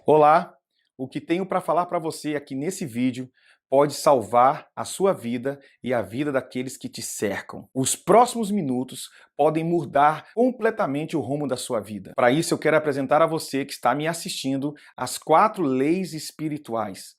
Olá, o que tenho para falar para você aqui nesse vídeo pode salvar a sua vida e a vida daqueles que te cercam. Os próximos minutos podem mudar completamente o rumo da sua vida. Para isso, eu quero apresentar a você que está me assistindo as 4 leis espirituais.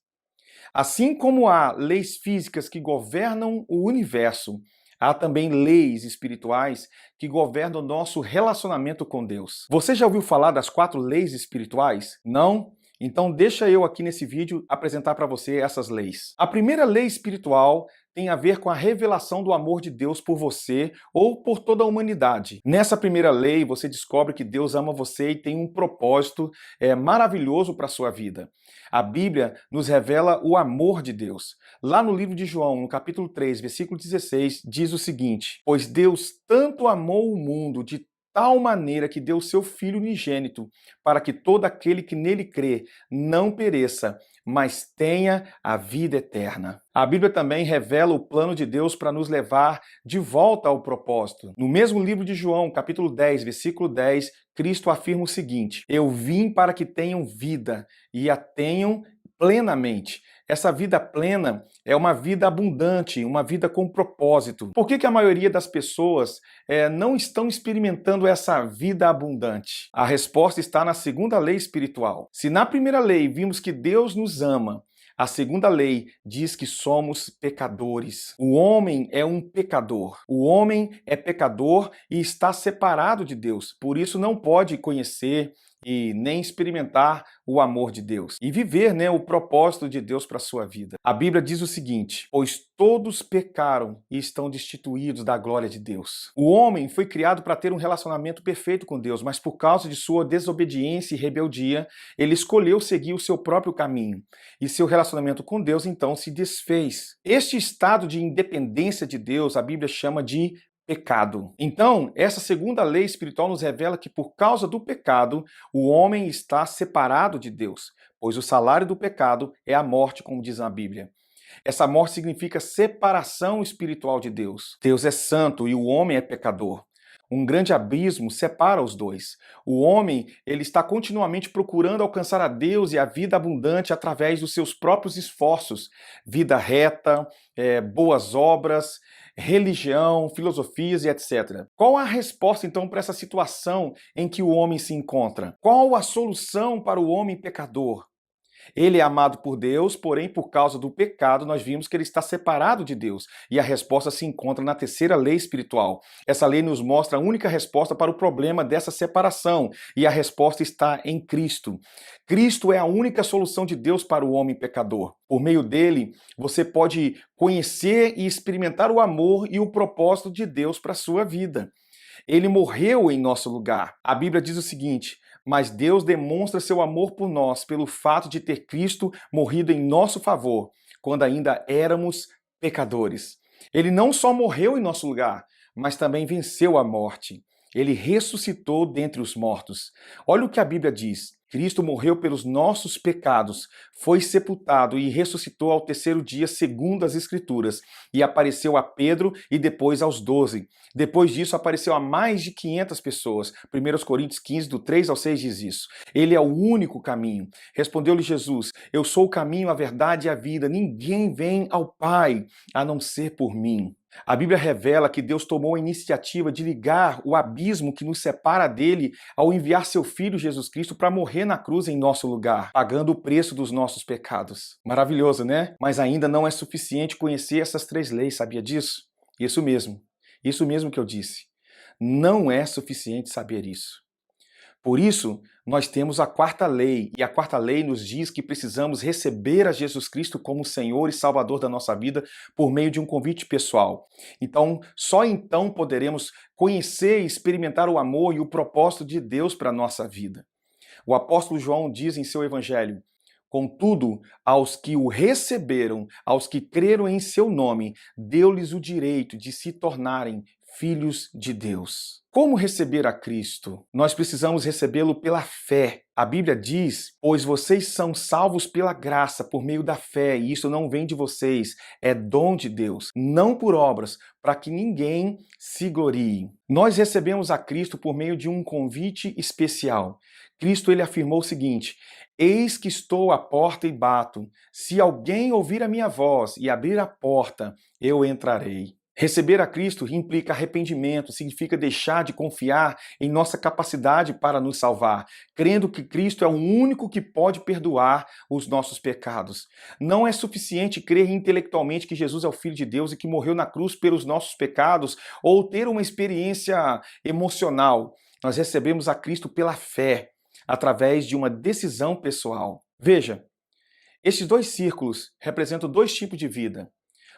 Assim como há leis físicas que governam o universo, há também leis espirituais que governam o nosso relacionamento com Deus. Você já ouviu falar das 4 leis espirituais? Não? Então deixa eu aqui nesse vídeo apresentar para você essas leis. A primeira lei espiritual tem a ver com a revelação do amor de Deus por você ou por toda a humanidade. Nessa primeira lei, você descobre que Deus ama você e tem um propósito maravilhoso para a sua vida. A Bíblia nos revela o amor de Deus. Lá no livro de João, no capítulo 3, versículo 16, diz o seguinte: Pois Deus tanto amou o mundo de tal maneira que deu seu Filho unigênito, para que todo aquele que nele crê não pereça, mas tenha a vida eterna. A Bíblia também revela o plano de Deus para nos levar de volta ao propósito. No mesmo livro de João, capítulo 10, versículo 10, Cristo afirma o seguinte: Eu vim para que tenham vida e a tenham plenamente. Essa vida plena é uma vida abundante, uma vida com propósito. Por que a maioria das pessoas não estão experimentando essa vida abundante? A resposta está na segunda lei espiritual. Se na primeira lei vimos que Deus nos ama, a segunda lei diz que somos pecadores. O homem é um pecador. O homem é pecador e está separado de Deus. Por isso não pode conhecer e nem experimentar o amor de Deus e viver, o propósito de Deus para a sua vida. A Bíblia diz o seguinte: pois todos pecaram e estão destituídos da glória de Deus. O homem foi criado para ter um relacionamento perfeito com Deus, mas por causa de sua desobediência e rebeldia, ele escolheu seguir o seu próprio caminho e seu relacionamento com Deus então se desfez. Este estado de independência de Deus, a Bíblia chama de pecado. Então, essa segunda lei espiritual nos revela que por causa do pecado, o homem está separado de Deus, pois o salário do pecado é a morte, como diz a Bíblia. Essa morte significa separação espiritual de Deus. Deus é santo e o homem é pecador. Um grande abismo separa os dois. O homem, ele está continuamente procurando alcançar a Deus e a vida abundante através dos seus próprios esforços. Vida reta, boas obras, religião, filosofias e etc. Qual a resposta, então, para essa situação em que o homem se encontra? Qual a solução para o homem pecador? Ele é amado por Deus, porém, por causa do pecado, nós vimos que ele está separado de Deus. E a resposta se encontra na terceira lei espiritual. Essa lei nos mostra a única resposta para o problema dessa separação. E a resposta está em Cristo. Cristo é a única solução de Deus para o homem pecador. Por meio dele, você pode conhecer e experimentar o amor e o propósito de Deus para a sua vida. Ele morreu em nosso lugar. A Bíblia diz o seguinte: mas Deus demonstra seu amor por nós pelo fato de ter Cristo morrido em nosso favor, quando ainda éramos pecadores. Ele não só morreu em nosso lugar, mas também venceu a morte. Ele ressuscitou dentre os mortos. Olha o que a Bíblia diz: Cristo morreu pelos nossos pecados, foi sepultado e ressuscitou ao terceiro dia, segundo as Escrituras, e apareceu a Pedro e depois aos 12. Depois disso, apareceu a mais de 500 pessoas. 1 Coríntios 15, do 3 ao 6 diz isso. Ele é o único caminho. Respondeu-lhe Jesus: Eu sou o caminho, a verdade e a vida. Ninguém vem ao Pai a não ser por mim. A Bíblia revela que Deus tomou a iniciativa de ligar o abismo que nos separa dele ao enviar seu Filho Jesus Cristo para morrer na cruz em nosso lugar, pagando o preço dos nossos pecados. Maravilhoso, né? Mas ainda não é suficiente conhecer essas 3 leis, sabia disso? Isso mesmo que eu disse. Não é suficiente saber isso. Por isso, nós temos a 4ª lei, e a 4ª lei nos diz que precisamos receber a Jesus Cristo como Senhor e Salvador da nossa vida por meio de um convite pessoal. Então, só então poderemos conhecer e experimentar o amor e o propósito de Deus para a nossa vida. O apóstolo João diz em seu evangelho: Contudo, aos que o receberam, aos que creram em seu nome, deu-lhes o direito de se tornarem filhos de Deus. Como receber a Cristo? Nós precisamos recebê-lo pela fé. A Bíblia diz: pois vocês são salvos pela graça, por meio da fé, e isso não vem de vocês, é dom de Deus, não por obras, para que ninguém se glorie. Nós recebemos a Cristo por meio de um convite especial. Cristo, ele afirmou o seguinte: Eis que estou à porta e bato. Se alguém ouvir a minha voz e abrir a porta, eu entrarei. Receber a Cristo implica arrependimento, significa deixar de confiar em nossa capacidade para nos salvar, crendo que Cristo é o único que pode perdoar os nossos pecados. Não é suficiente crer intelectualmente que Jesus é o Filho de Deus e que morreu na cruz pelos nossos pecados ou ter uma experiência emocional. Nós recebemos a Cristo pela fé, através de uma decisão pessoal. Veja, estes dois círculos representam dois tipos de vida.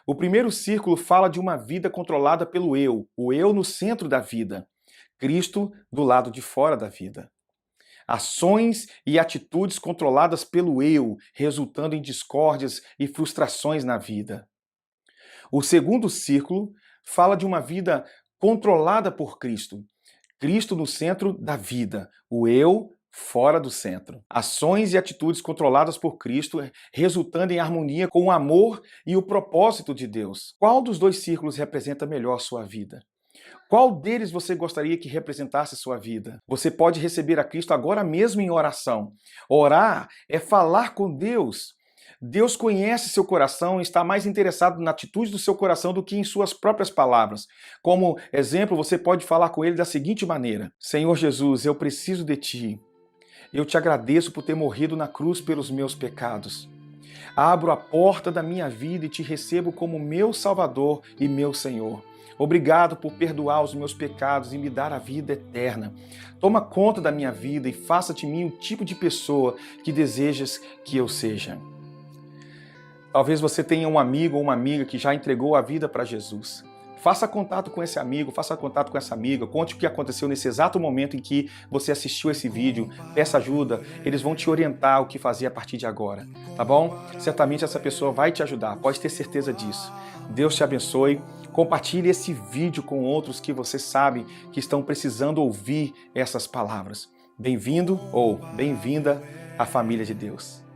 O primeiro círculo fala de uma vida controlada pelo eu, o eu no centro da vida, Cristo do lado de fora da vida. Ações e atitudes controladas pelo eu, resultando em discórdias e frustrações na vida. O segundo círculo fala de uma vida controlada por Cristo, Cristo no centro da vida, o eu fora do centro. Ações e atitudes controladas por Cristo, resultando em harmonia com o amor e o propósito de Deus. Qual dos dois círculos representa melhor a sua vida? Qual deles você gostaria que representasse sua vida? Você pode receber a Cristo agora mesmo em oração. Orar é falar com Deus. Deus conhece seu coração e está mais interessado na atitude do seu coração do que em suas próprias palavras. Como exemplo, você pode falar com ele da seguinte maneira: Senhor Jesus, eu preciso de ti. Eu te agradeço por ter morrido na cruz pelos meus pecados. Abro a porta da minha vida e te recebo como meu Salvador e meu Senhor. Obrigado por perdoar os meus pecados e me dar a vida eterna. Toma conta da minha vida e faça de mim o tipo de pessoa que desejas que eu seja. Talvez você tenha um amigo ou uma amiga que já entregou a vida para Jesus. Faça contato com esse amigo, faça contato com essa amiga, conte o que aconteceu nesse exato momento em que você assistiu esse vídeo, peça ajuda, eles vão te orientar o que fazer a partir de agora, tá bom? Certamente essa pessoa vai te ajudar, pode ter certeza disso. Deus te abençoe, compartilhe esse vídeo com outros que você sabe que estão precisando ouvir essas palavras. Bem-vindo ou bem-vinda à família de Deus.